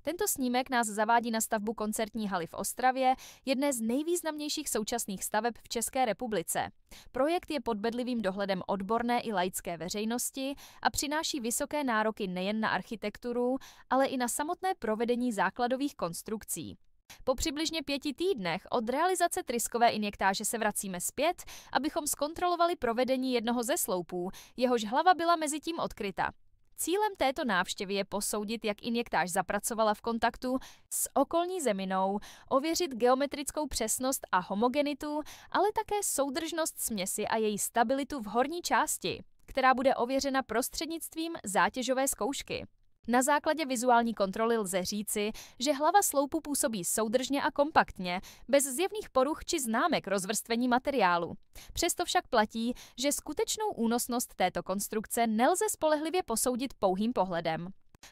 Tento snímek nás zavádí na stavbu koncertní haly v Ostravě, jedné z nejvýznamnějších současných staveb v České republice. Projekt je pod bedlivým dohledem odborné i laické veřejnosti a přináší vysoké nároky nejen na architekturu, ale i na samotné provedení základových konstrukcí. Po přibližně 5 týdnech od realizace tryskové injektáže se vracíme zpět, abychom zkontrolovali provedení jednoho ze sloupů, jehož hlava byla mezitím odkryta. Cílem této návštěvy je posoudit, jak injektáž zapracovala v kontaktu s okolní zeminou, ověřit geometrickou přesnost a homogenitu, ale také soudržnost směsi a její stabilitu v horní části, která bude ověřena prostřednictvím zátěžové zkoušky. Na základě vizuální kontroly lze říci, že hlava sloupu působí soudržně a kompaktně, bez zjevných poruch či známek rozvrstvení materiálu. Přesto však platí, že skutečnou únosnost této konstrukce nelze spolehlivě posoudit pouhým pohledem.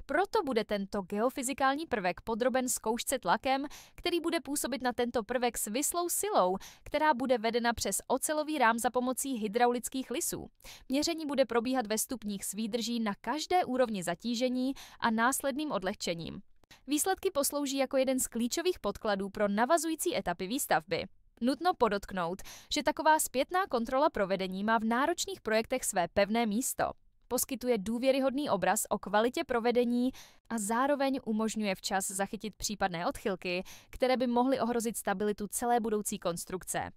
Proto bude tento geofyzikální prvek podroben zkoušce tlakem, který bude působit na tento prvek s vislou silou, která bude vedena přes ocelový rám za pomocí hydraulických lisů. Měření bude probíhat ve stupních s výdrží na každé úrovni zatížení a následným odlehčením. Výsledky poslouží jako jeden z klíčových podkladů pro navazující etapy výstavby. Nutno podotknout, že taková zpětná kontrola provedení má v náročných projektech své pevné místo. Poskytuje důvěryhodný obraz o kvalitě provedení a zároveň umožňuje včas zachytit případné odchylky, které by mohly ohrozit stabilitu celé budoucí konstrukce.